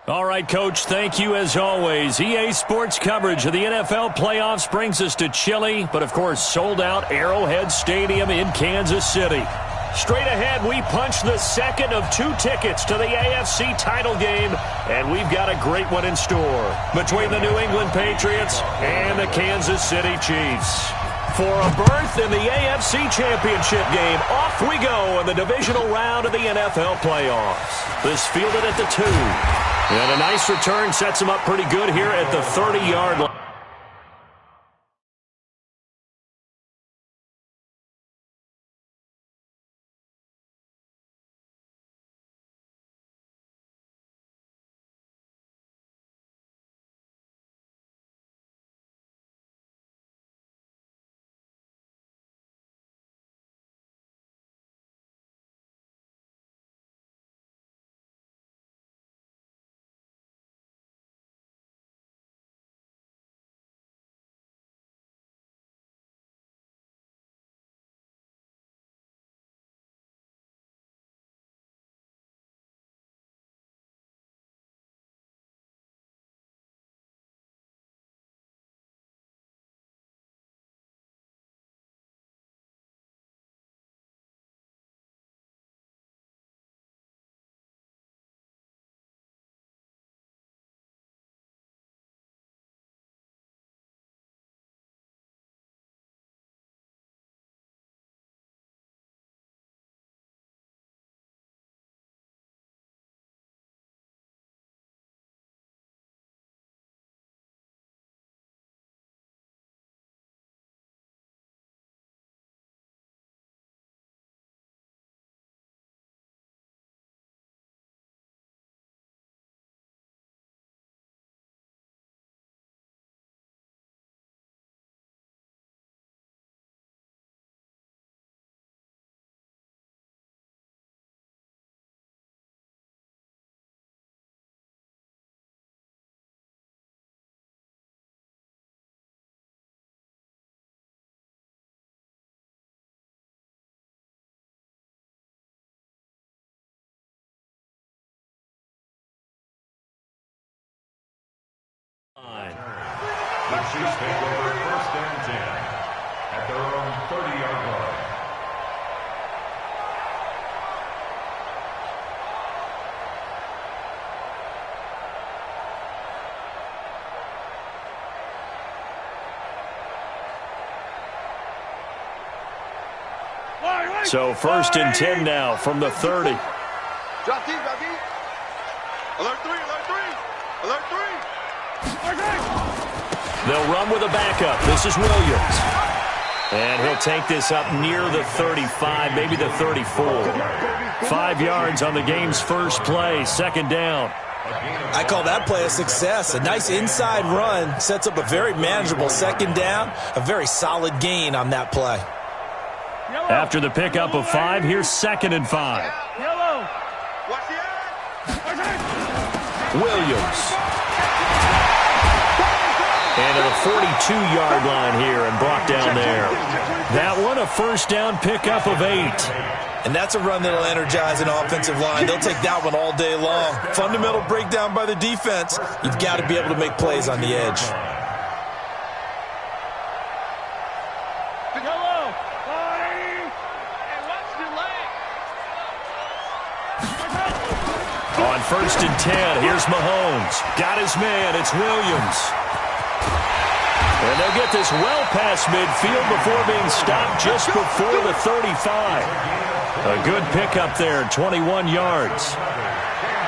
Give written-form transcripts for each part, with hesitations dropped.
All right, Coach, thank you as always. EA Sports coverage of the NFL playoffs brings us to chilly, but of course sold-out Arrowhead Stadium in Kansas City. Straight ahead, we punch the second of 2 tickets to the AFC title game, and we've got a great one in store between the New England Patriots and the Kansas City Chiefs. For a berth in the AFC Championship game, off we go in the divisional round of the NFL playoffs. This fielded at the 2. And a nice return sets him up pretty good here at the 30-yard line. The Chiefs take over 1st and 10 at their own 30-yard line. So 1st and 10 now from the 30. Drop deep, drop deep. Alert 3, alert 3. Alert 3. Alert 3. They'll run with a backup. This is Williams. And he'll take this up near the 35, maybe the 34. 5 yards on the game's first play, 2nd down. I call that play a success. A nice inside run sets up a very manageable 2nd down, a very solid gain on that play. After the pickup of 5, here's 2nd and 5. Williams. And to the 42-yard line here and brought down there. That one, a 1st down pickup of 8. And that's a run that'll energize an offensive line. They'll take that one all day long. Fundamental breakdown by the defense. You've got to be able to make plays on the edge. On 1st and 10, here's Mahomes. Got his man, it's Williams. And they'll get this well past midfield before being stopped just before the 35. A good pickup there, 21 yards.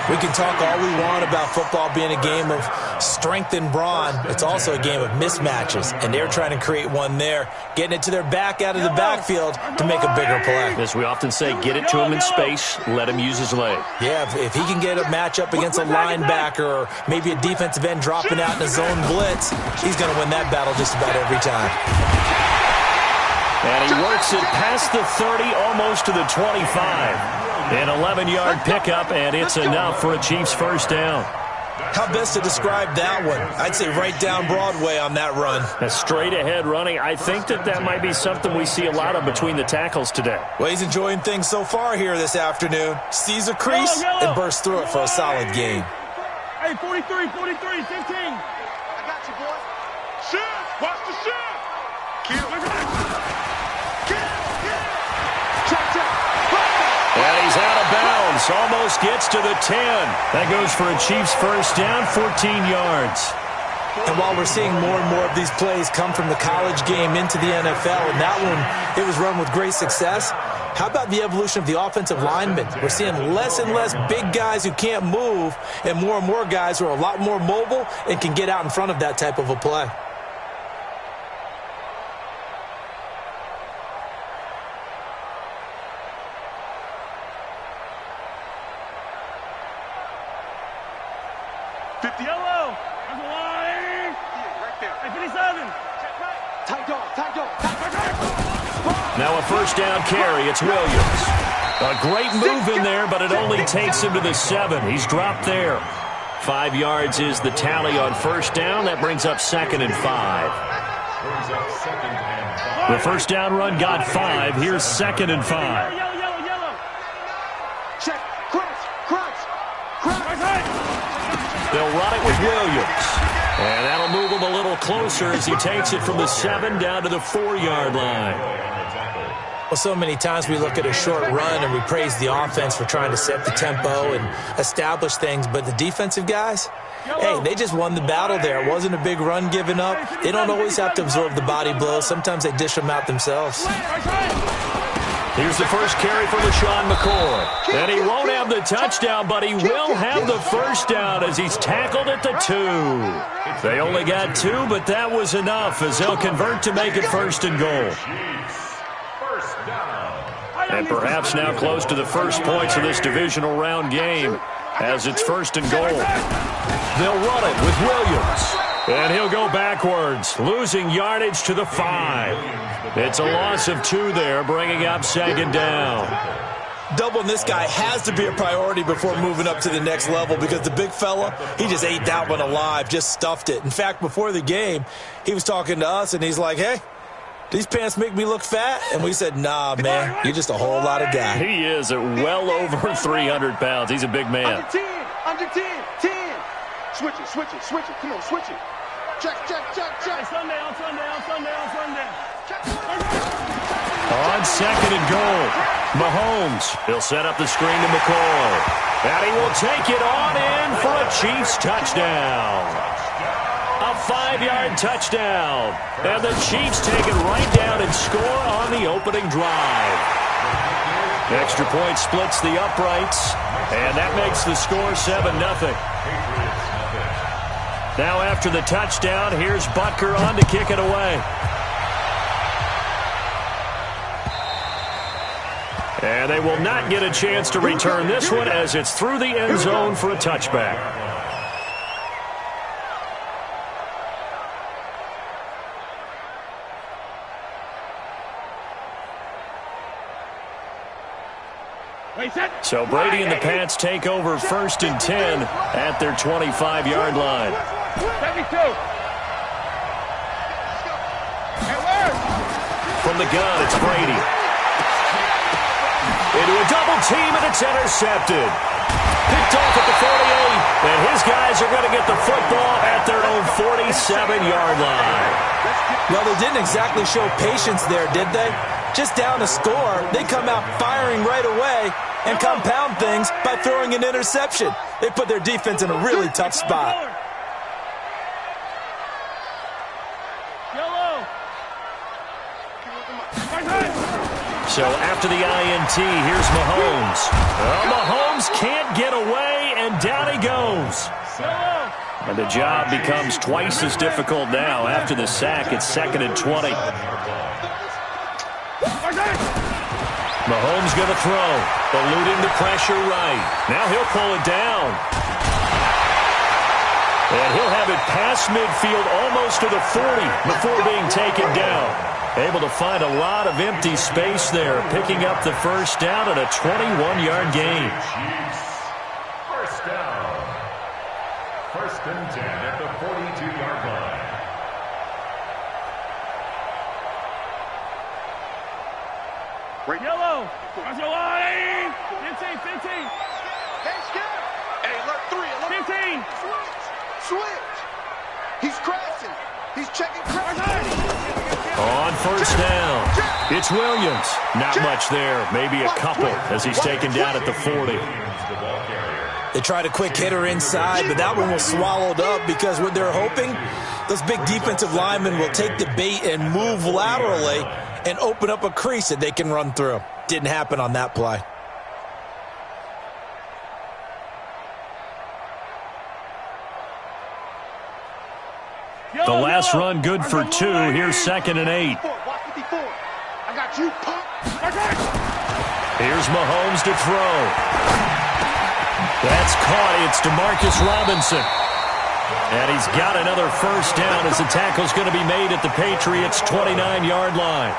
We can talk all we want about football being a game of strength and brawn. It's also a game of mismatches, and they're trying to create one there, getting it to their back out of the backfield to make a bigger play. As we often say, get it to him in space, let him use his leg. Yeah, if he can get a matchup against a linebacker or maybe a defensive end dropping out in a zone blitz, he's going to win that battle just about every time. And he works it past the 30, almost to the 25. An 11-yard pickup, and it's enough for a Chiefs 1st down. How best to describe that one? I'd say right down Broadway on that run. A straight-ahead running. I think that might be something we see a lot of between the tackles today. Well, he's enjoying things so far here this afternoon. Sees a crease and bursts through it for a solid gain. Hey, 43, 43, 15. I got you, boy. Shift. Watch the shift. Kill. And he's out of bounds. Almost gets to the 10. That goes for a Chiefs first down, 14 yards. And while we're seeing more and more of these plays come from the college game into the NFL, and that one, it was run with great success, how about the evolution of the offensive linemen? We're seeing less and less big guys who can't move and more guys who are a lot more mobile and can get out in front of that type of a play. Yellow. That's a line. Right there. Hey, 57. Tight dog. Tight dog. Now a first down carry. It's Williams. A great move in there, but it only takes him to the 7. He's dropped there. 5 yards is the tally on first down. That brings up 2nd and 5. The first down run got 5. Here's 2nd and 5. Yellow. Check. Crunch. They'll run it with Williams. And that'll move him a little closer as he takes it from the 7 down to the 4-yard line. Well, so many times we look at a short run and we praise the offense for trying to set the tempo and establish things, but the defensive guys, hey, they just won the battle there. It wasn't a big run given up. They don't always have to absorb the body blows. Sometimes they dish them out themselves. Here's the first carry for LaShawn McCoy. And he won't have the touchdown, but he will have the first down as he's tackled at the 2. They only got 2, but that was enough as they'll convert to make it 1st and goal. And perhaps now close to the first points of this divisional round game as it's 1st and goal. They'll run it with Williams. And he'll go backwards, losing yardage to the 5. It's a loss of 2 there, bringing up 2nd down. Doubling this guy has to be a priority before moving up to the next level because the big fella, he just ate that one alive, just stuffed it. In fact, before the game, he was talking to us, and he's like, hey, these pants make me look fat? And we said, nah, man, you're just a whole lot of guy. He is at well over 300 pounds. He's a big man. Under 10. Switch it. Come on, switch it. Check. Hey, Sunday. On 2nd and goal, Mahomes. He'll set up the screen to McCoy. And he will take it on in for a Chiefs touchdown. A 5-yard touchdown. And the Chiefs take it right down and score on the opening drive. Extra point splits the uprights. And that makes the score 7-0. Now after the touchdown, here's Butker on to kick it away. And they will not get a chance to return this one as it's through the end zone for a touchback. So Brady and the Pats take over 1st and 10 at their 25-yard line. 72. From the gun, it's Brady. Into a double team, and it's intercepted. Picked off at the 48, and his guys are going to get the football at their own 47-yard line. Well, they didn't exactly show patience there, did they? Just down a score, they come out firing right away and compound things by throwing an interception. They put their defense in a really tough spot. So after the INT, here's Mahomes. Well, Mahomes can't get away, and down he goes. And the job becomes twice as difficult now. After the sack, it's 2nd and 20. Mahomes going to throw, eluding the pressure right. Now he'll pull it down. And he'll have it past midfield almost to the 40 before being taken down. Able to find a lot of empty space there, picking up the first down at a 21-yard gain. First down. 1st and 10 at the 42-yard line. Yellow. That's your line. 15. Hey, Skip. Hey, alert 3. 15. 14. Switch. He's crashing. He's checking crashing. On first down, it's Williams. Not much there, maybe a couple as he's taken down at the 40. They tried a quick hitter inside, but that one was swallowed up because what they're hoping, those big defensive linemen will take the bait and move laterally and open up a crease that they can run through. Didn't happen on that play. The last run good for 2. Here's 2nd and 8. I got you, punk. Here's Mahomes to throw. That's caught. It's DeMarcus Robinson. And he's got another first down as the tackle's going to be made at the Patriots' 29-yard line.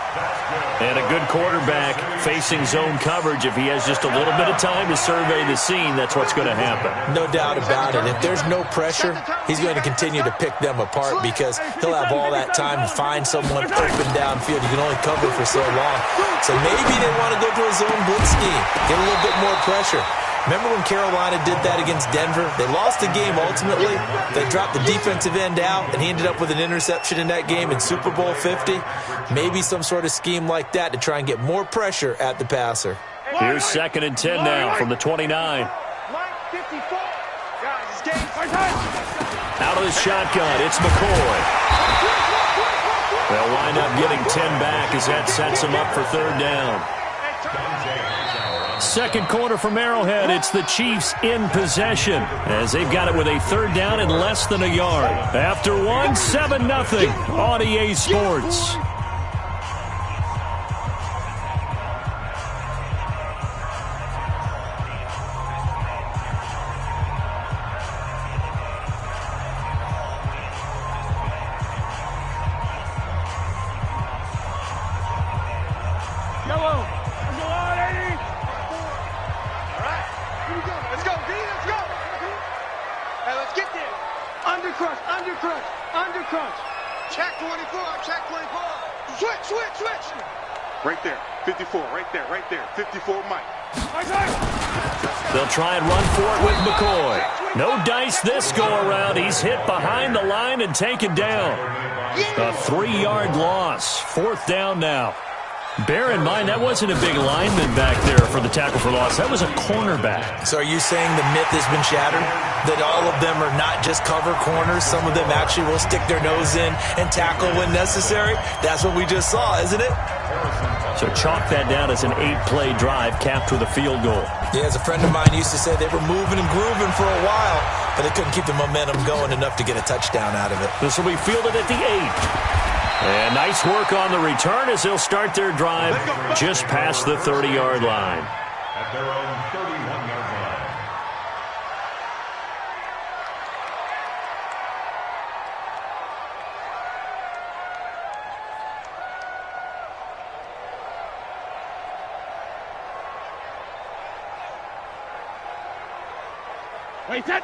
And a good quarterback facing zone coverage. If he has just a little bit of time to survey the scene, that's what's going to happen. No doubt about it. If there's no pressure, he's going to continue to pick them apart because he'll have all that time to find someone open downfield. You can only cover for so long. So maybe they want to go to a zone blitz scheme, get a little bit more pressure. Remember when Carolina did that against Denver? They lost the game ultimately. They dropped the defensive end out, and he ended up with an interception in that game in Super Bowl 50. Maybe some sort of scheme like that to try and get more pressure at the passer. Here's 2nd and 10 now from the 29. Out of the shotgun, it's McCoy. They'll wind up getting 10 back as that sets them up for 3rd down. Second quarter from Arrowhead, it's the Chiefs in possession as they've got it with a 3rd down and less than a yard. After 1, 7-0 on EA Sports. Yellow. There's a lot, 80. Let's go, D, let's go. Hey, let's get there. Undercrush. Check 24, check 24. Switch. Right there, 54, right there. 54, Mike. They'll try and run for it with McCoy. No dice this go-around. He's hit behind the line and taken down. A 3-yard loss. 4th down now. Bear in mind, that wasn't a big lineman back there for the tackle for loss. That was a cornerback. So are you saying the myth has been shattered? That all of them are not just cover corners? Some of them actually will stick their nose in and tackle when necessary? That's what we just saw, isn't it? So chalk that down as an 8-play drive capped with a field goal. Yeah, as a friend of mine used to say, they were moving and grooving for a while, but they couldn't keep the momentum going enough to get a touchdown out of it. This will be fielded at the 8. And nice work on the return as they'll start their drive just past the 30-yard line. At their own 31-yard line.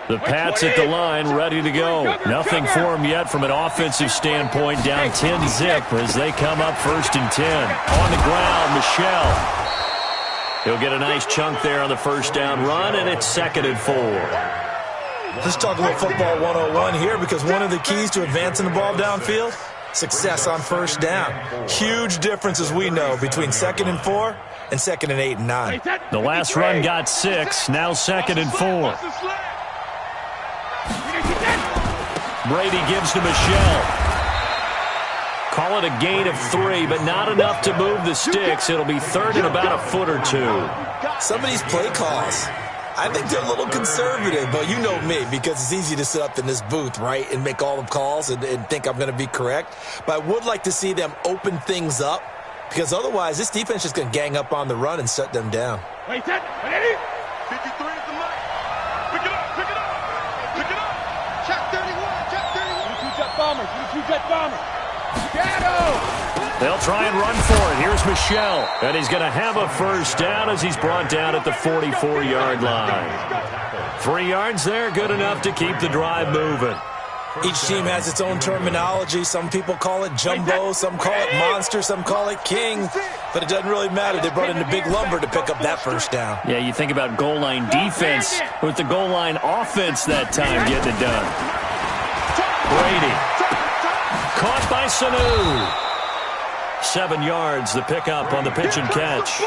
The Pats at the line, ready to go. Nothing for them yet from an offensive standpoint. Down 10-zip as they come up 1st and 10. On the ground, Michelle. He'll get a nice chunk there on the first down run, and it's 2nd and 4. Let's talk about football 101 here, because one of the keys to advancing the ball downfield, success on first down. Huge difference, as we know, between 2nd and 4 and 2nd and 8 and 9. The last run got 6, now 2nd and 4. Brady gives to Michelle. Call it a gain of 3, but not enough to move the sticks. It'll be 3rd and about a foot or 2. Some of these play calls, I think they're a little conservative, but you know me, because it's easy to sit up in this booth, right, and make all the calls and think I'm going to be correct. But I would like to see them open things up, because otherwise this defense is going to gang up on the run and shut them down. 53 is the mic. Pick it up. Check 31. 22-jet bomber. They'll try and run for it. Here's Michelle, and he's going to have a first down as he's brought down at the 44-yard line. 3 yards there, good enough to keep the drive moving. Each team has its own terminology. Some people call it jumbo, some call it monster, some call it king. But it doesn't really matter. They brought in a big lumber to pick up that first down. Yeah, you think about goal line defense with the goal line offense that time getting it done. Brady. Caught by Sanu. 7 yards, the pickup on the pitch and catch. A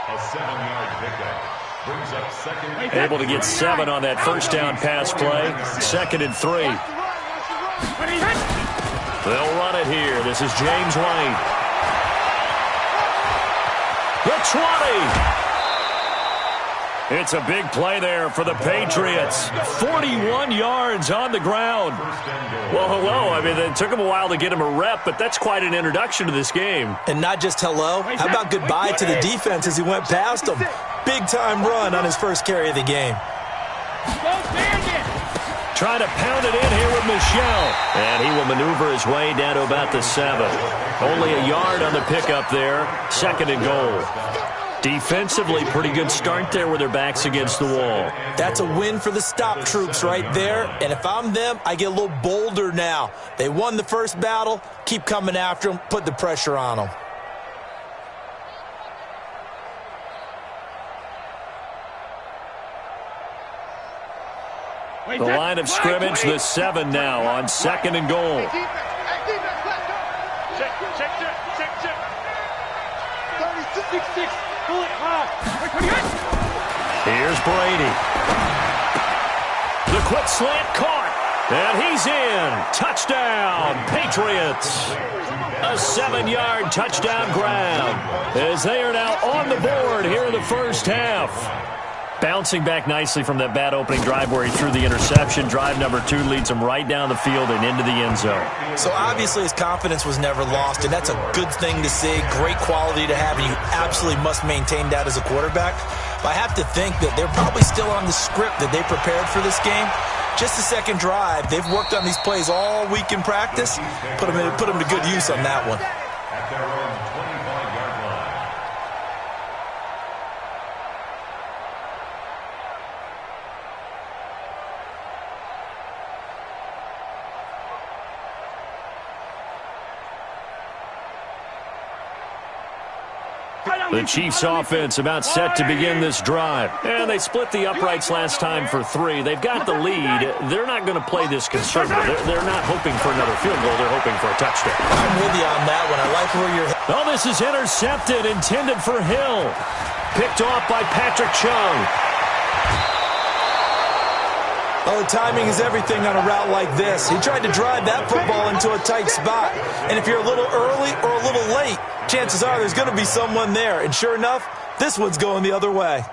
7-yard pickup. Brings up second. Able to get 7 on that first down pass play. 2nd and 3. They'll run it here. This is James White. The 20. It's a big play there for the Patriots. 41 yards on the ground. Well, hello. I mean, it took him a while to get him a rep, but that's quite an introduction to this game. And not just hello. How about goodbye to the defense as he went past them? Big-time run on his first carry of the game. Trying to pound it in here with Michel. And he will maneuver his way down to about the 7. Only a yard on the pickup there. 2nd and goal. Defensively, pretty good start there with their backs against the wall. That's a win for the stop troops right there. And if I'm them, I get a little bolder now. They won the first battle. Keep coming after them. Put the pressure on them. The line of scrimmage, the 7 now on 2nd and goal. Here's Brady. The quick slant caught. And he's in. Touchdown, Patriots. A 7-yard touchdown grab as they are now on the board here in the first half. Bouncing back nicely from that bad opening drive where he threw the interception. Drive number 2 leads him right down the field and into the end zone. So obviously his confidence was never lost, and that's a good thing to see. Great quality to have, and you absolutely must maintain that as a quarterback. But I have to think that they're probably still on the script that they prepared for this game. Just the second drive. They've worked on these plays all week in practice. Put them to good use on that one. At their own 25-yard line. The Chiefs offense about set to begin this drive. And they split the uprights last time for 3. They've got the lead. They're not going to play this conservative. They're not hoping for another field goal. They're hoping for a touchdown. I'm with you on that one. I like where you're headed. Oh, this is intercepted, intended for Hill. Picked off by Patrick Chung. Oh, the timing is everything on a route like this. He tried to drive that football into a tight spot. And if you're a little early or a little late, chances are there's going to be someone there. And sure enough, this one's going the other way.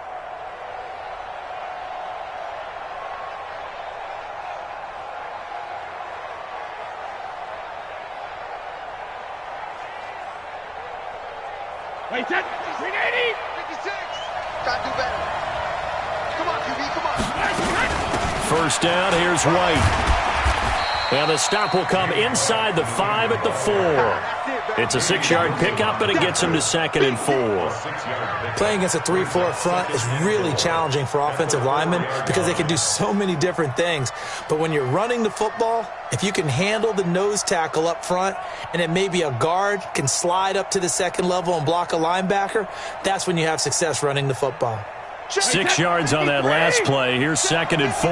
Wait, that 380. 56. Gotta do better. Come on, QB, come on. First down, here's White. And the stop will come inside the 5 at the 4. It's a 6-yard pickup, and it gets him to 2nd and 4. Playing against a 3-4 front is really challenging for offensive linemen because they can do so many different things. But when you're running the football, if you can handle the nose tackle up front and then maybe a guard can slide up to the 2nd level and block a linebacker, that's when you have success running the football. 6 yards on that last play. Here's 2nd and 4.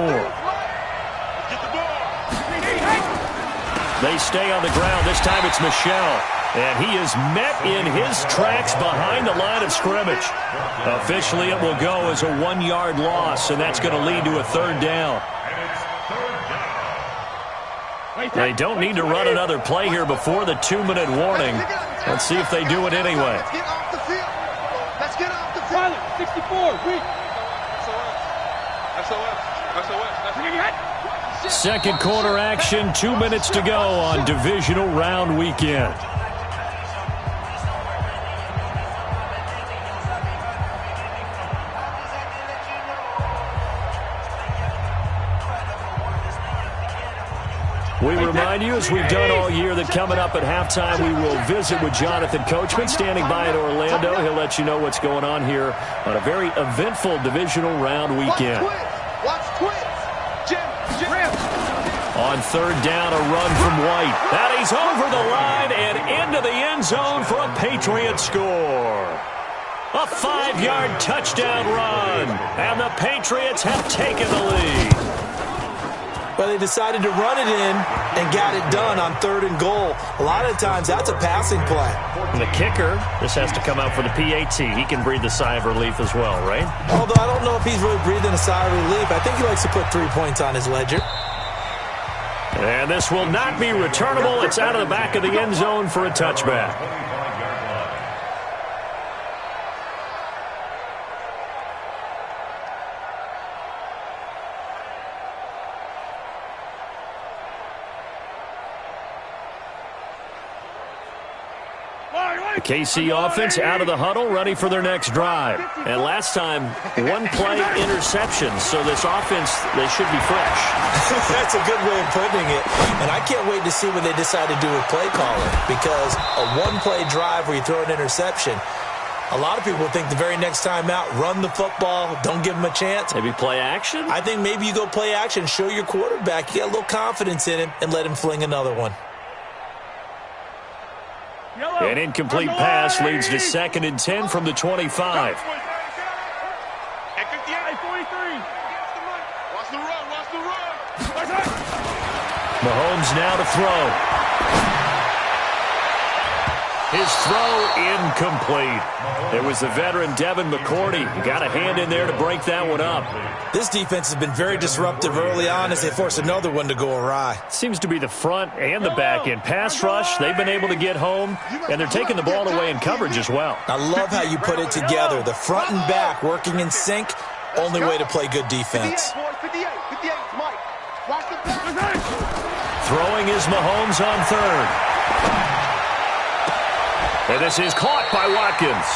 They stay on the ground. This time it's Michel. And he is met in his tracks behind the line of scrimmage. Officially, it will go as a 1-yard loss, and that's going to lead to a 3rd down. They don't need to run another play here before the 2-minute warning. Let's see if they do it anyway. Let's get off the field. Let's get off the field. 64, weak. Second quarter action, 2 minutes to go on divisional round weekend. We remind you, as we've done all year, that coming up at halftime, we will visit with Jonathan Coachman, standing by in Orlando. He'll let you know what's going on here on a very eventful divisional round weekend. Watch twins. On third down, a run from White. And he's over the line and into the end zone for a Patriot score. A 5-yard touchdown run, and the Patriots have taken the lead. Well, they decided to run it in and got it done on 3rd and goal. A lot of times, that's a passing play. And the kicker, this has to come out for the PAT. He can breathe a sigh of relief as well, right? Although I don't know if he's really breathing a sigh of relief. I think he likes to put 3 points on his ledger. And this will not be returnable. It's out of the back of the end zone for a touchback. The KC offense out of the huddle, ready for their next drive. And last time, 1-play interception, so this offense, they should be fresh. That's a good way of putting it. And I can't wait to see what they decide to do with play calling, because a 1-play drive where you throw an interception, a lot of people think the very next time out, run the football, don't give them a chance. Maybe play action? I think maybe you go play action, show your quarterback, you got a little confidence in him, and let him fling another one. An incomplete pass leads to 2nd and 10 from the 25. At 58, 43. Watch the run, watch the run. Mahomes now to throw. His throw incomplete. It was the veteran Devin McCourty. He got a hand in there to break that one up. This defense has been very disruptive early on as they force another one to go awry. Seems to be the front and the back end. Pass rush, they've been able to get home, and they're taking the ball away in coverage as well. I love how you put it together. The front and back working in sync, only way to play good defense. 58, Mike. Watch the pass. Throwing is Mahomes on 3rd. And this is caught by Watkins.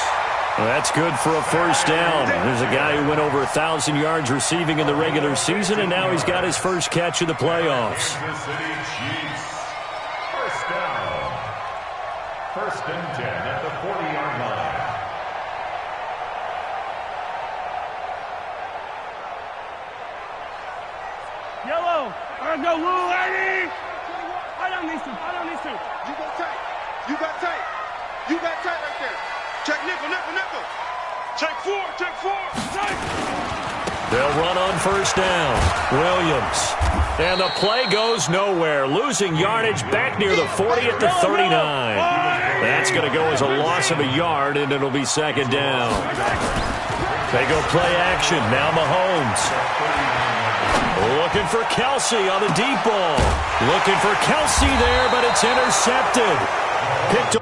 Well, that's good for a first down. There's a guy who went over 1,000 yards receiving in the regular season, and now he's got his first catch of the playoffs. Kansas City Chiefs. First down. 1st and 10 at the 40-yard line. Yellow. Let's go, Lou, lady. I don't need to. You got tight. You got tight. You got tight right there. Check nickel. Check 4. They'll run on first down. Williams. And the play goes nowhere. Losing yardage back near the 40 at the 39. That's going to go as a loss of a yard, and it'll be 2nd down. They go play action. Now Mahomes. Looking for Kelsey on the deep ball. Looking for Kelsey there, but it's intercepted. Picked up.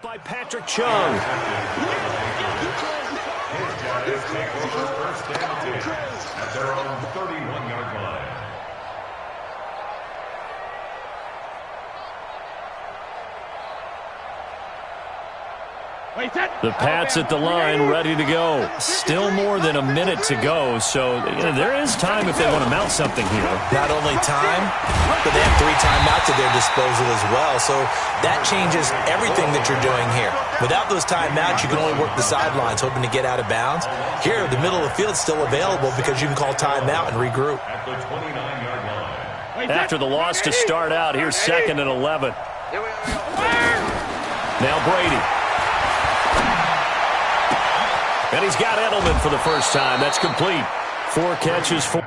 By Patrick Chung. His guys take over 1st and 10 at their own 31-yard line. The Pats at the line, ready to go. Still more than a minute to go, so there is time if they want to mount something here. Not only time, but they have 3 timeouts at their disposal as well, so that changes everything that you're doing here. Without those timeouts, you can only work the sidelines, hoping to get out of bounds. Here, the middle of the field is still available because you can call timeout and regroup. At the 29-yard line. After the loss to start out, here's 2nd and 11. Now Brady. And he's got Edelman for the first time. That's complete. 4 catches, 4.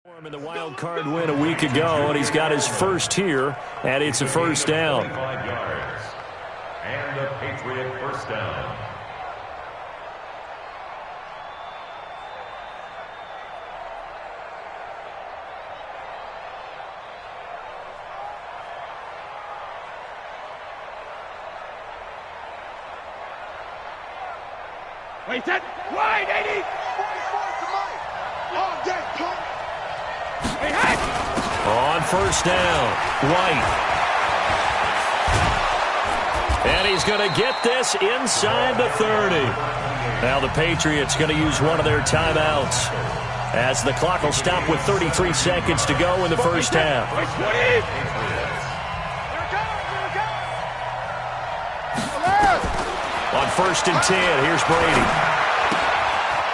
In the wild card win a week ago, and he's got his first here, and it's a first down. 25 yards. And the Patriot first down. Wait, set, wide, 80! On first down, White. And he's going to get this inside the 30. Now the Patriots going to use one of their timeouts as the clock will stop with 33 seconds to go in the first half. On first and 10, here's Brady.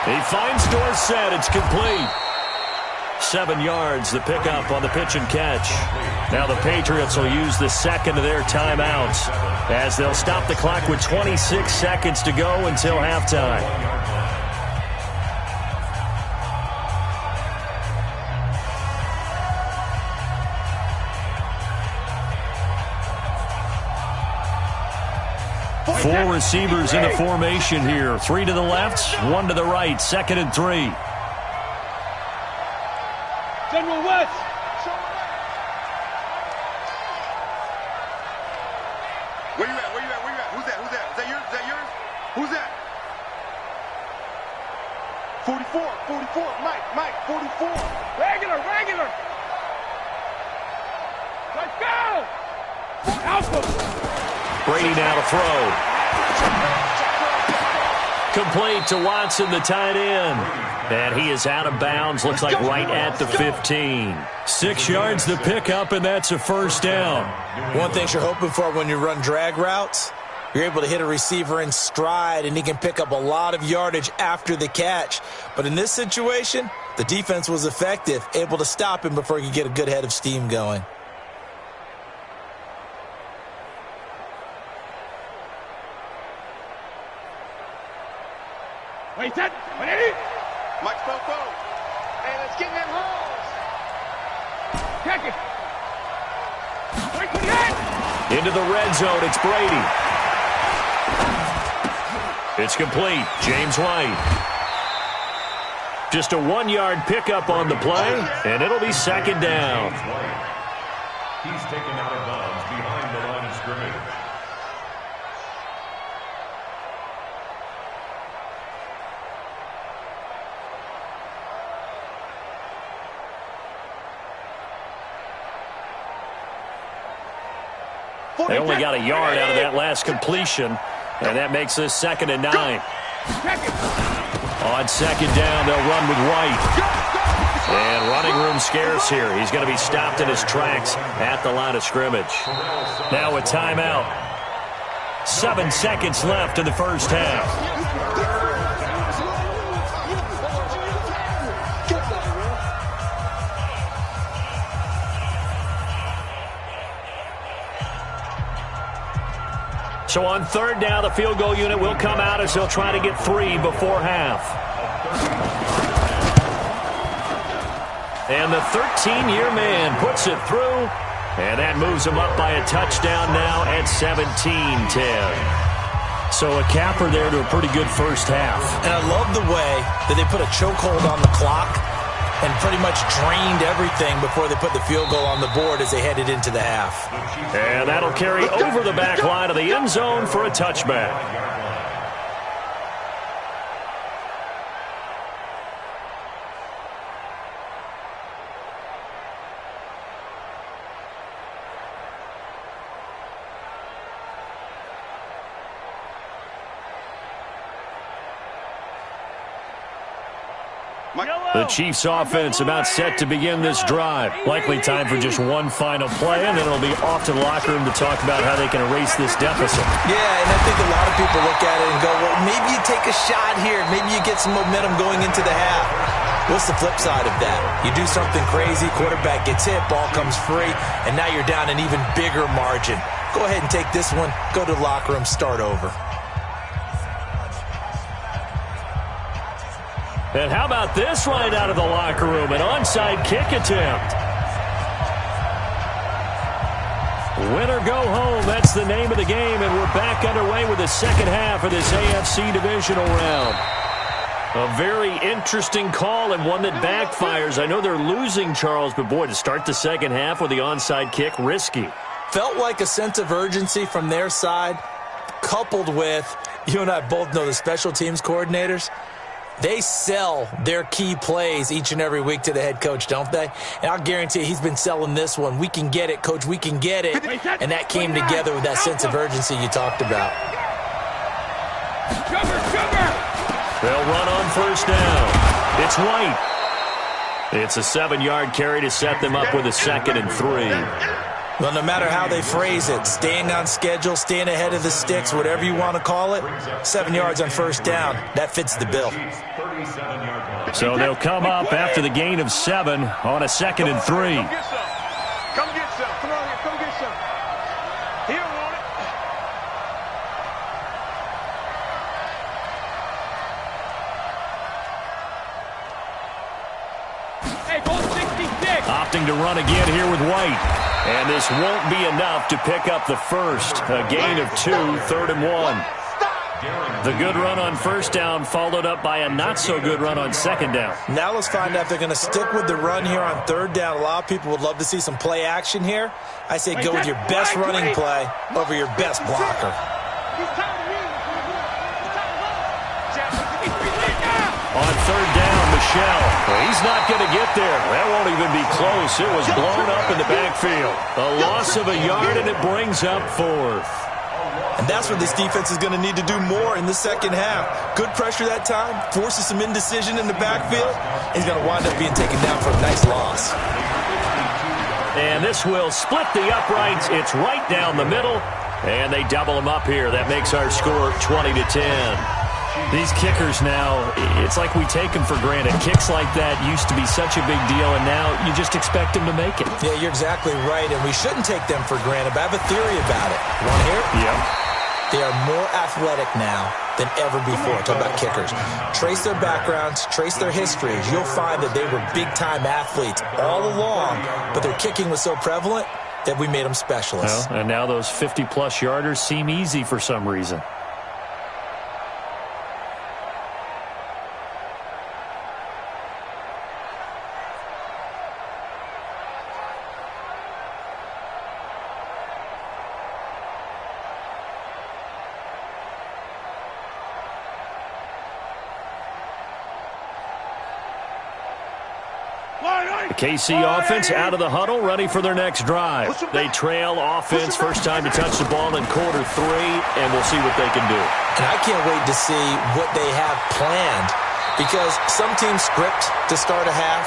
He finds Dorsett. It's complete. 7 yards, the pickup on the pitch and catch. Now the Patriots will use the second of their timeouts as they'll stop the clock with 26 seconds to go until halftime. Four receivers in the formation here. 3 to the left, 1 to the right, 2nd and 3. General West. Where you at? Where you at? Where you at? Who's that? Who's that? Is that yours? Is that yours? Who's that? 44. 44. Mike. 44. Regular. Let's go. Alpha. Brady now to throw. Complete to Watson, the tight end. And he is out of bounds, looks like right at the 15. 6 yards the pickup, and that's a first down. One thing you're hoping for when you run drag routes, you're able to hit a receiver in stride, and he can pick up a lot of yardage after the catch. But in this situation, the defense was effective, able to stop him before he could get a good head of steam going. Wait, set, 180. Mike's Fofo. Hey, let's get in them holes. Check it. Into the red zone, it's Brady. It's complete. James White. Just a 1-yard pickup on the play, and it'll be 2nd down. He's taken out of bounds behind the line of scrimmage. They only got a yard out of that last completion, and that makes this 2nd and 9. On 2nd down, they'll run with White. And running room scarce here. He's going to be stopped in his tracks at the line of scrimmage. Now a timeout. 7 seconds left in the first half. So on 3rd down, the field goal unit will come out as they'll try to get 3 before half. And the 13-year man puts it through, and that moves him up by a touchdown now at 17-10. So a capper there to a pretty good first half. And I love the way that they put a chokehold on the clock and pretty much drained everything before they put the field goal on the board as they headed into the half. And that'll carry over the back line of the end zone for a touchback. The Chiefs offense about set to begin this drive. Likely time for just one final play, and then it'll be off to the locker room to talk about how they can erase this deficit. Yeah, and I think a lot of people look at it and go, well, maybe you take a shot here. Maybe you get some momentum going into the half. What's the flip side of that? You do something crazy, quarterback gets hit, ball comes free, and now you're down an even bigger margin. Go ahead and take this one, go to the locker room, start over. And how about this right out of the locker room? An onside kick attempt. Win or go home, that's the name of the game, and we're back underway with the second half of this AFC divisional round. A very interesting call and one that backfires. I know they're losing, Charles, but boy, to start the second half with the onside kick, risky. Felt like a sense of urgency from their side, coupled with, you and I both know the special teams coordinators, they sell their key plays each and every week to the head coach, don't they? And I'll guarantee he's been selling this one. We can get it, coach, we can get it. And that came together with that sense of urgency you talked about. They'll run on first down. It's White. It's a 7-yard carry to set them up with a 2nd and 3. Well, no matter how they phrase it, staying on schedule, staying ahead of the sticks, whatever you want to call it, 7 yards on first down, that fits the bill. So they'll come up after the gain of 7 on a 2nd and 3. Come get some. Come get some. Come on here. Come get some. He don't want it. Hey, goal 66. Opting to run again here with White. And this won't be enough to pick up the first. A gain of 2, 3rd and 1. The good run on first down followed up by a not-so-good run on second down. Now let's find out if they're going to stick with the run here on third down. A lot of people would love to see some play action here. I say go with your best running play over your best blocker. On third down, Michelle. Well, he's not going to get there. That won't even be close. It was blown up in the backfield. A loss of a yard, and it brings up 4th. And that's what this defense is going to need to do more in the second half. Good pressure that time, forces some indecision in the backfield. He's going to wind up being taken down for a nice loss. And this will split the uprights. It's right down the middle, and they double them up here. That makes our score 20-10. These kickers now, it's like we take them for granted. Kicks like that used to be such a big deal, and now you just expect them to make it. Yeah, you're exactly right, and we shouldn't take them for granted, but I have a theory about it. Want to hear it? Yeah. They are more athletic now than ever before. Talk about kickers. Trace their backgrounds, trace their histories. You'll find that they were big-time athletes all along, but their kicking was so prevalent that we made them specialists. Well, and now those 50-plus yarders seem easy for some reason. The KC offense out of the huddle, ready for their next drive. They trail offense, first time to touch the ball in quarter 3, and we'll see what they can do. And I can't wait to see what they have planned, because some teams script to start a half.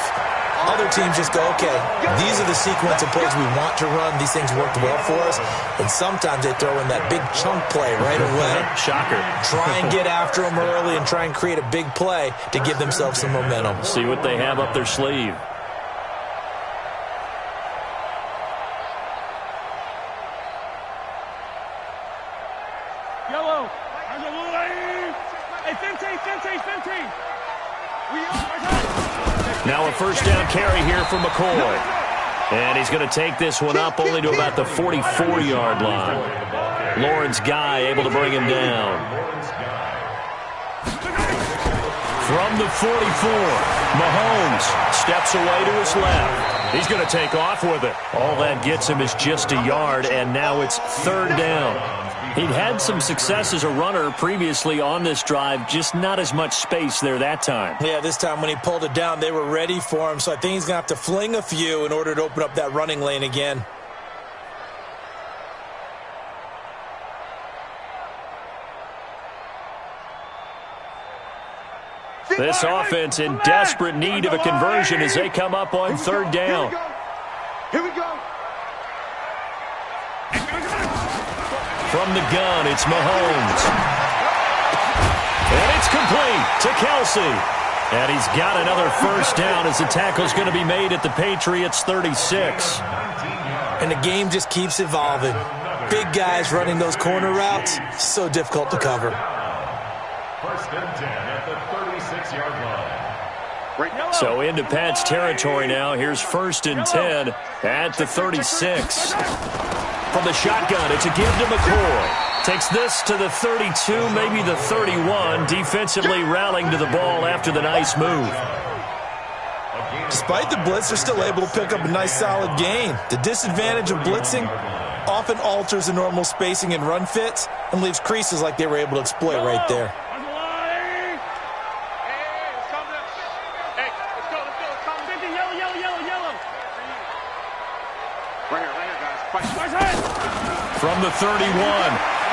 Other teams just go, okay, these are the sequence of plays we want to run. These things worked well for us. And sometimes they throw in that big chunk play right away. Shocker. Try and get after them early and try and create a big play to give themselves some momentum. See what they have up their sleeve. Yellow. Hey, 15. Now a first down carry here from McCoy. And he's going to take this one up only to about the 44-yard line. Lawrence Guy able to bring him down. From the 44, Mahomes steps away to his left. He's going to take off with it. All that gets him is just a yard, and now it's third down. He'd had some success as a runner previously on this drive, just not as much space there that time. Yeah, this time when he pulled it down, they were ready for him, so I think he's going to have to fling a few in order to open up that running lane again. This offense in desperate need of a conversion as they come up on third down. Here we go. From the gun, it's Mahomes. And it's complete to Kelsey. And he's got another first down as the tackle's going to be made at the Patriots' 36. And the game just keeps evolving. Big guys running those corner routes, so difficult to cover. First and 10 at the 36-yard line. So into Pat's territory now. Here's 1st and 10 at the 36. From the shotgun, it's a give to McCoy. Takes this to the 32, maybe the 31. Defensively rallying to the ball after the nice move. Despite the blitz, they're still able to pick up a nice solid gain. The disadvantage of blitzing often alters the normal spacing and run fits and leaves creases like they were able to exploit right there. From the 31,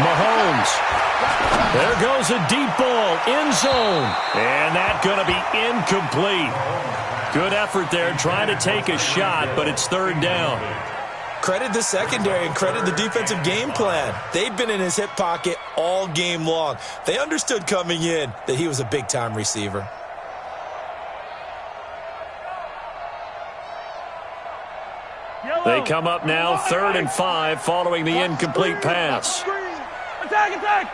Mahomes. There goes a deep ball, end zone. And that's going to be incomplete. Good effort there, trying to take a shot, but it's 3rd down. Credit the secondary and credit the defensive game plan. They've been in his hip pocket all game long. They understood coming in that he was a big-time receiver. They come up now 3rd and 5 following the incomplete pass. Attack, attack!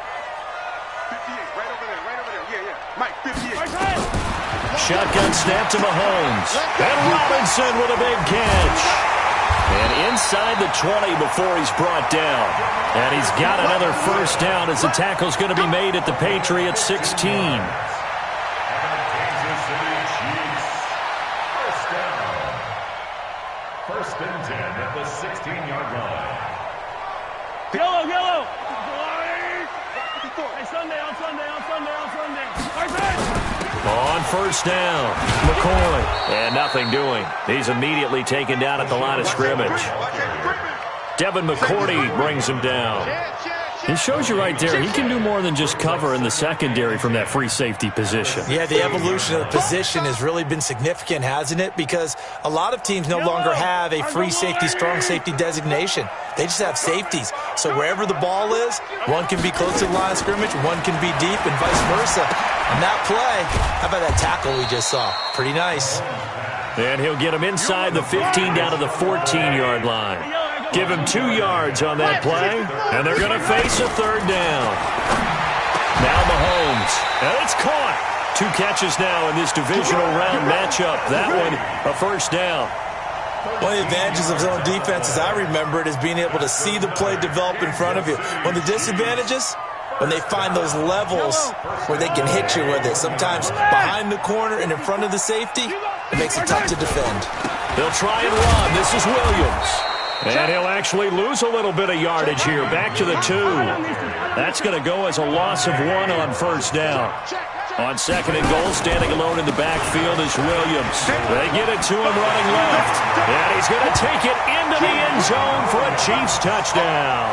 58, right over there. Yeah. Mike, 58. Shotgun snap to Mahomes. And Robinson with a big catch. And inside the 20 before he's brought down. And he's got another 1st down as the tackle's going to be made at the Patriots 16. First and 10 at the 16-yard line. Yellow! Hey, Sunday. On 1st down, McCoy. And nothing doing. He's immediately taken down at the line of scrimmage. Devin McCourty brings him down. He shows you right there, he can do more than just cover in the secondary from that free safety position. Yeah, the evolution of the position has really been significant, hasn't it? Because a lot of teams no longer have a free safety, strong safety designation. They just have safeties. So wherever the ball is, one can be close to the line of scrimmage, one can be deep, and vice versa. And that play, how about that tackle we just saw? Pretty nice. And he'll get him inside the 15 down to the 14-yard line. Give him 2 yards on that play, and they're going to face a 3rd down. Now Mahomes, and it's caught. 2 catches now in this divisional round matchup. That one, a 1st down. One of the advantages of zone defense, as I remember it, is being able to see the play develop in front of you. One of the disadvantages, when they find those levels where they can hit you with it. Sometimes behind the corner and in front of the safety, it makes it tough to defend. They'll try and run. This is Williams. And he'll actually lose a little bit of yardage here. Back to the 2. That's going to go as a loss of 1 on 1st down. On 2nd and goal, standing alone in the backfield is Williams. They get it to him running left. And he's going to take it into the end zone for a Chiefs touchdown.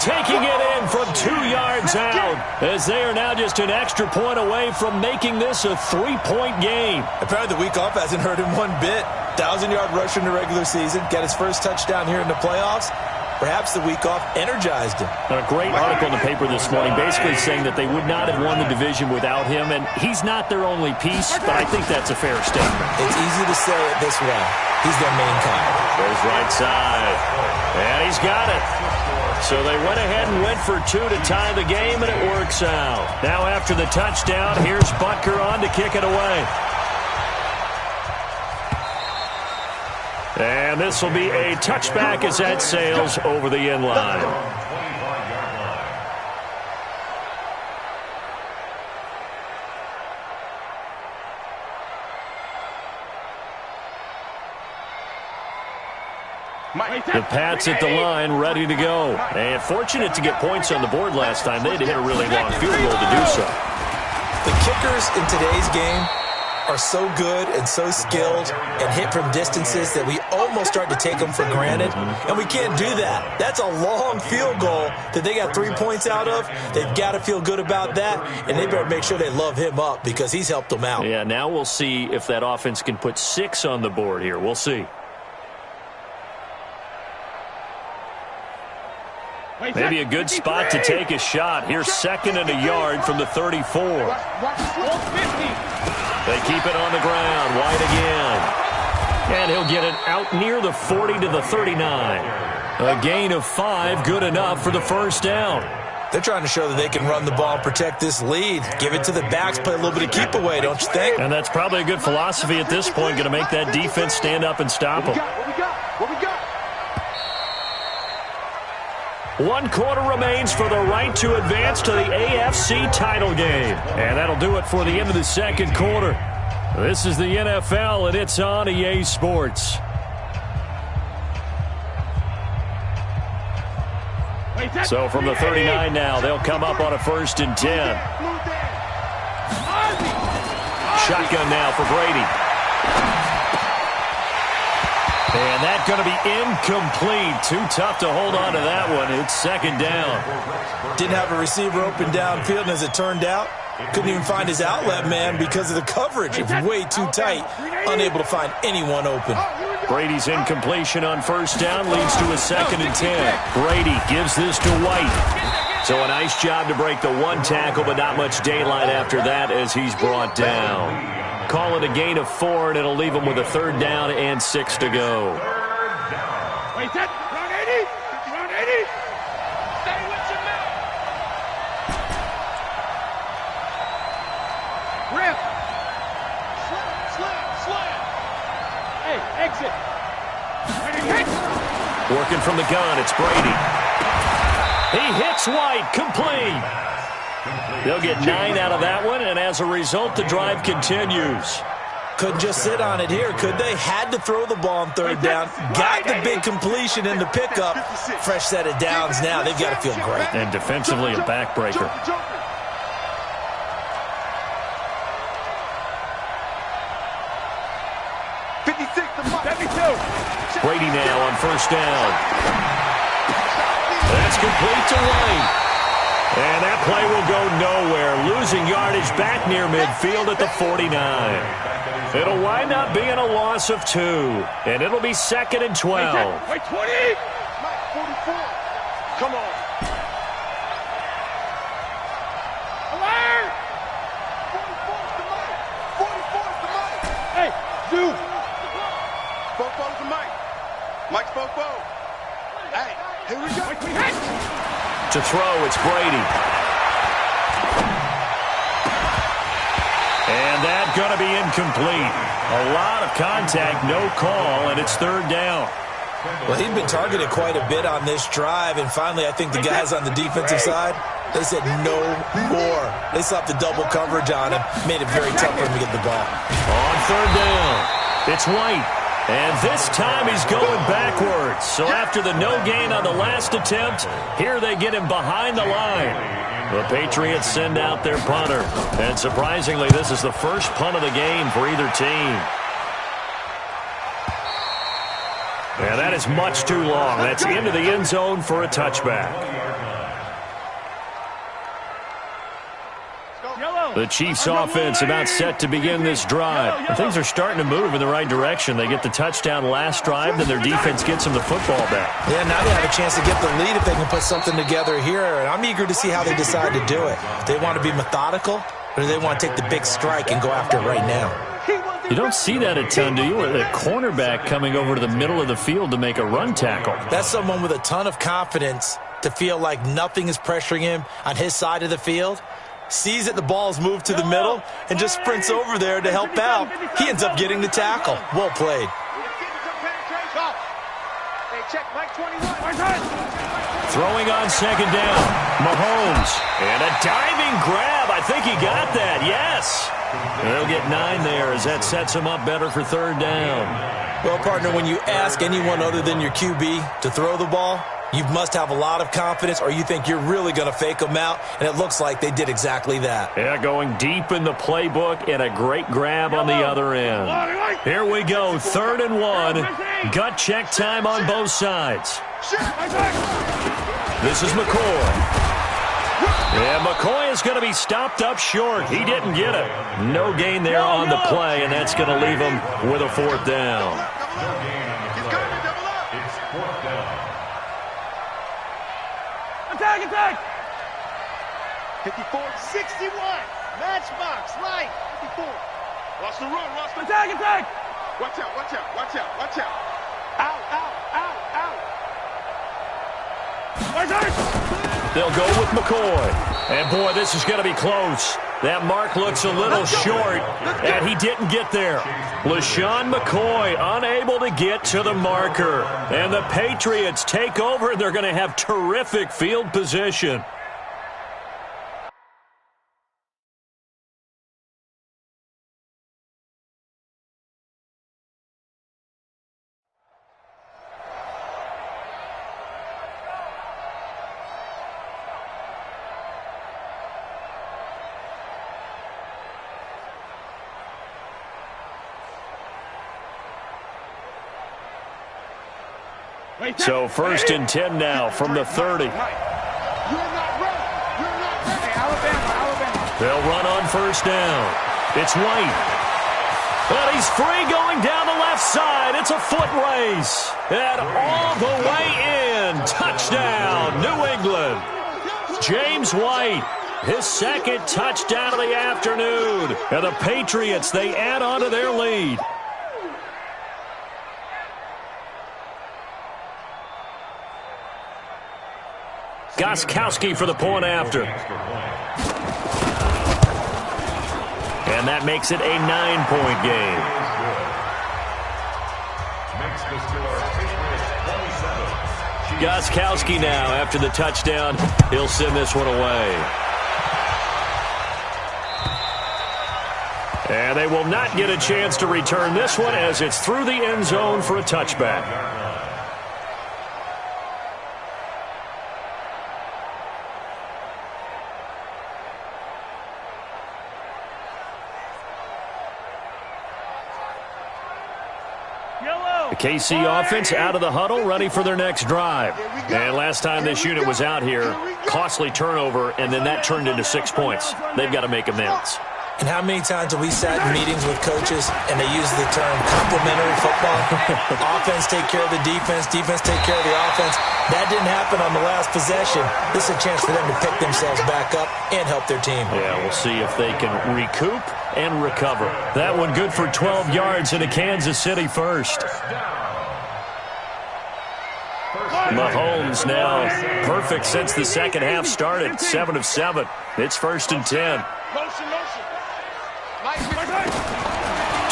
Taking it in from 2 yards out, as they are now just an extra point away from making this a 3-point game. Apparently the week off hasn't hurt him one bit. 1,000-yard rusher in the regular season, got his first touchdown here in the playoffs. Perhaps the week off energized him. A great article in the paper this morning basically saying that they would not have won the division without him, and he's not their only piece, but I think that's a fair statement. It's easy to say it this way. He's their main guy. Goes right side, and he's got it. So they went ahead and went for 2 to tie the game, and it works out. Now after the touchdown, here's Butker on to kick it away. And this will be a touchback as that sails over the end line. The Pats at the line, ready to go. And fortunate to get points on the board last time. They had to hit a really long field goal to do so. The kickers in today's game are so good and so skilled and hit from distances that we almost start to take them for granted. And we can't do that. That's a long field goal that they got 3 points out of. They've got to feel good about that, and they better make sure they love him up because he's helped them out. Yeah, now we'll see if that offense can put 6 on the board here. We'll see. Maybe a good spot to take a shot. Here's 2nd and a yard from the 34. They keep it on the ground. White again. And he'll get it out near the 40 to the 39. A gain of 5, good enough for the 1st down. They're trying to show that they can run the ball and protect this lead. Give it to the backs, play a little bit of keep away, don't you think? And that's probably a good philosophy at this point, going to make that defense stand up and stop them. What we got? 1 quarter remains for the right to advance to the AFC title game. And that'll do it for the end of the second quarter. This is the NFL, and it's on EA Sports. So from the 39 now, they'll come up on a 1st and 10. Shotgun now for Brady. And that's going to be incomplete. Too tough to hold on to that one. It's 2nd down. Didn't have a receiver open downfield, and as it turned out, couldn't even find his outlet man because of the coverage. It's way too tight, unable to find anyone open. Brady's incompletion on 1st down leads to a 2nd and 10. Brady gives this to White. So a nice job to break the 1 tackle, but not much daylight after that as he's brought down. Call it a gain of 4, and it'll leave him with a 3rd down and 6 to go. Wait, that run 80. Run 80. Stay with your man. Rip. Slam. Hey, exit. Working from the gun, it's Brady. He hits White, complete. They'll get 9 out of that one, and as a result, the drive continues. Couldn't just sit on it here, could they? Had to throw the ball on 3rd down. Got the big completion in the pickup. Fresh set of downs now. They've got to feel great. And defensively, a backbreaker. Brady now on 1st down. That's complete to White. And that play will go nowhere. Losing yardage back near midfield at the 49. It'll wind up being a loss of 2. And it'll be 2nd and 12. Wait, 20. 44. Come on. Alert. 44's the mic. Hey, Zoo. Fofo's the mic. Mike's Fofo. Hey, here we go. To throw, it's Brady. And that's going to be incomplete. A lot of contact, no call, and it's 3rd down. Well, he'd been targeted quite a bit on this drive, and finally I think the guys on the defensive side, they said no more. They slapped the double coverage on him, made it very tough for him to get the ball. On 3rd down, it's White. And this time he's going backwards. So after the no gain on the last attempt, here they get him behind the line. The Patriots send out their punter. And surprisingly, this is the first punt of the game for either team. And that is much too long. That's into the end zone for a touchback. The Chiefs offense about set to begin this drive. And things are starting to move in the right direction. They get the touchdown last drive, then their defense gets them the football back. Yeah, now they have a chance to get the lead if they can put something together here. And I'm eager to see how they decide to do it. Do they want to be methodical, or do they want to take the big strike and go after it right now? You don't see that a ton, do you? With a cornerback coming over to the middle of the field to make a run tackle. That's someone with a ton of confidence to feel like nothing is pressuring him on his side of the field. Sees that the ball's moved to the middle and just sprints over there to help out. He ends up getting the tackle. Well played. Throwing on 2nd down. Mahomes. And a diving grab. I think he got that. Yes. They'll get 9 there as that sets him up better for 3rd down. Well, partner, when you ask anyone other than your QB to throw the ball, you must have a lot of confidence, or you think you're really going to fake them out, and it looks like they did exactly that. Yeah, going deep in the playbook and a great grab on the other end. Here we go, 3rd and 1. Gut check time on both sides. This is McCoy. Yeah, McCoy is going to be stopped up short. He didn't get it. No gain there on the play, and that's going to leave him with a 4th down. Attack! 54, 61. Matchbox, right. 54. Watch the run, watch the Attack! Watch out. Out. Watch out! They'll go with McCoy. And, boy, this is going to be close. That mark looks a little short, and he didn't get there. LaShawn McCoy unable to get to the marker. And the Patriots take over, and they're going to have terrific field position. So 1st and 10 now from the 30. They'll run on 1st down. It's White. But he's free going down the left side. It's a foot race. And all the way in. Touchdown, New England. James White, his 2nd touchdown of the afternoon. And the Patriots, they add on to their lead. Gostkowski for the point after. And that makes it a 9-point game. Gostkowski now after the touchdown. He'll send this one away. And they will not get a chance to return this one as it's through the end zone for a touchback. The KC offense out of the huddle, ready for their next drive. And last time this unit was out here, costly turnover, and then that turned into 6 points. They've got to make amends. And how many times have we sat in meetings with coaches and they use the term complementary football? Offense take care of the defense, defense take care of the offense. That didn't happen on the last possession. This is a chance for them to pick themselves back up and help their team. Yeah, we'll see if they can recoup and recover. That one good for 12 yards into Kansas City first. Mahomes now perfect since the second half started. 7 of 7. It's 1st and 10.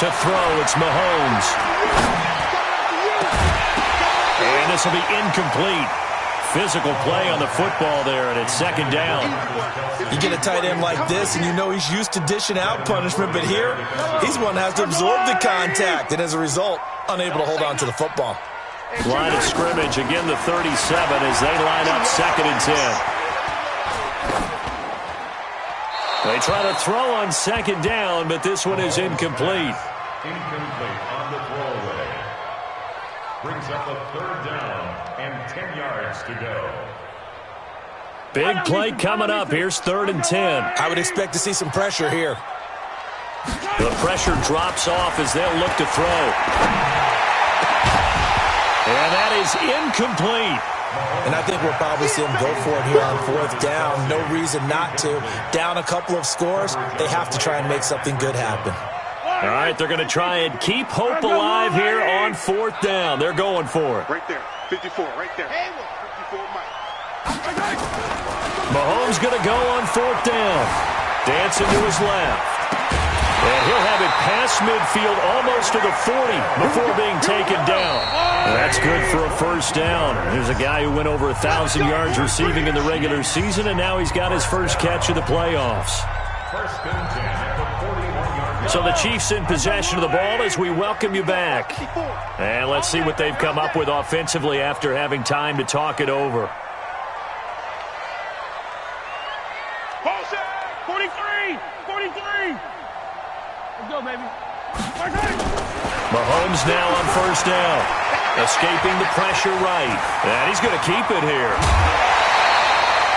To throw, it's Mahomes. And this will be incomplete. Physical play on the football there, and it's 2nd down. You get a tight end like this, and you know he's used to dishing out punishment, but here, he's one that has to absorb the contact, and as a result, unable to hold on to the football. Line of scrimmage, again the 37 as they line up 2nd and 10. They try to throw on 2nd down, but this one is incomplete. Incomplete on the throwaway. Brings up a 3rd down and 10 yards to go. Big play coming up. Here's 3rd and 10. I would expect to see some pressure here. The pressure drops off as they'll look to throw. And that is incomplete. And I think we'll probably see them go for it here on 4th down. No reason not to. Down a couple of scores, they have to try and make something good happen. All right, they're going to try and keep hope alive here on 4th down. They're going for it. Right there, 54, right there. 54, Mike. Mahomes going to go on 4th down. Dancing to his left. And he'll have it past midfield almost to the 40 before being taken down. That's good for a 1st down. There's a guy who went over 1,000 yards receiving in the regular season, and now he's got his first catch of the playoffs. 1st and 10 at the 41-yard line. So the Chiefs in possession of the ball as we welcome you back. And let's see what they've come up with offensively after having time to talk it over. 43! 43! Let's go, baby. Mahomes now on 1st down. Escaping the pressure right. And he's going to keep it here.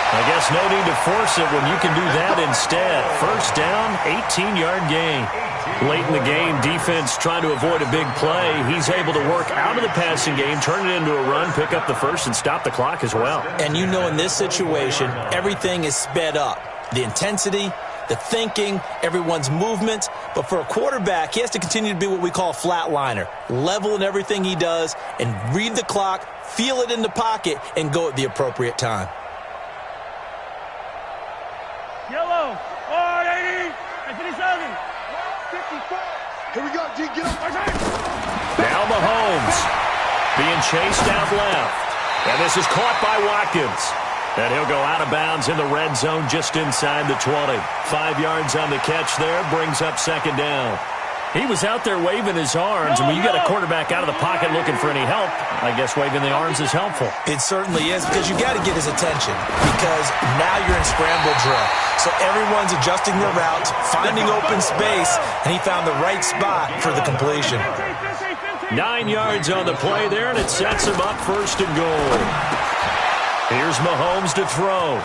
I guess no need to force it when you can do that instead. 1st down, 18-yard gain. Late in the game, defense trying to avoid a big play. He's able to work out of the passing game, turn it into a run, pick up the first, and stop the clock as well. And you know in this situation, everything is sped up. The intensity, the thinking, everyone's movement. But for a quarterback, he has to continue to be what we call a flatliner. Level in everything he does and read the clock, feel it in the pocket, and go at the appropriate time. Here we go, G. Get up. Now Mahomes being chased out left. And this is caught by Watkins. And he'll go out of bounds in the red zone just inside the 20. 5 yards on the catch there, brings up second down. He was out there waving his arms, and when you get a quarterback out of the pocket looking for any help, I guess waving the arms is helpful. It certainly is, because you got to get his attention, because now you're in scramble drill. So everyone's adjusting their routes, finding open space, and he found the right spot for the completion. 9 yards on the play there, and it sets him up first and goal. Here's Mahomes to throw.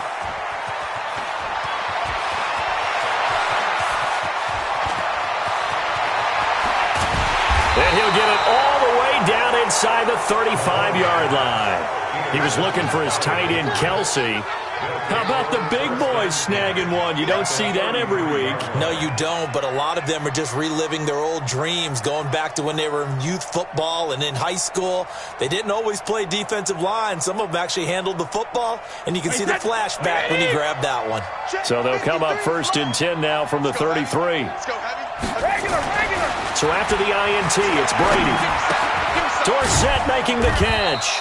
And he'll get it all the way down inside the 35-yard line. He was looking for his tight end, Kelsey. How about the big boys snagging one? You don't see that every week. No, you don't, but a lot of them are just reliving their old dreams, going back to when they were in youth football and in high school. They didn't always play defensive line. Some of them actually handled the football, and you can see the flashback when you grab that one. So they'll come up first and 10 now from the 33. Let's go, Heavy. So after the INT, it's Brady. Dorsett making the catch.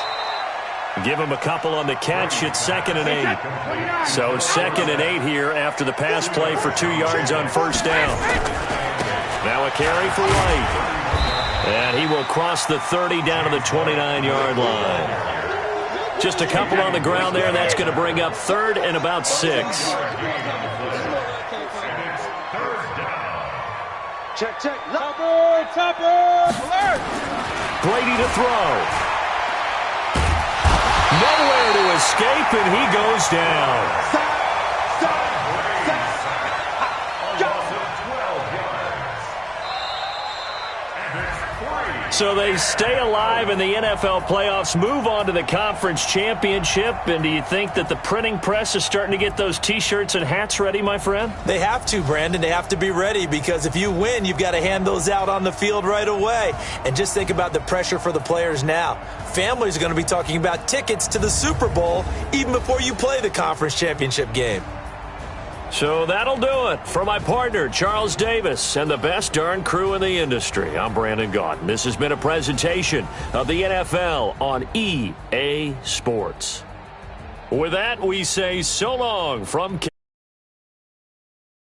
Give him a couple on the catch. It's 2nd and 8. So 2nd and 8 here after the pass play for 2 yards on first down. Now a carry for White. And he will cross the 30 down to the 29-yard line. Just a couple on the ground there. That's going to bring up 3rd and about 6. Check. Topper. Alert. Brady to throw. Nowhere to escape, and he goes down. So they stay alive in the NFL playoffs, move on to the conference championship. And do you think that the printing press is starting to get those T-shirts and hats ready, my friend? They have to, Brandon. They have to be ready, because if you win, you've got to hand those out on the field right away. And just think about the pressure for the players now. Families are going to be talking about tickets to the Super Bowl even before you play the conference championship game. So that'll do it. For my partner, Charles Davis, and the best darn crew in the industry, I'm Brandon Gaudin. This has been a presentation of the NFL on EA Sports. With that, we say so long from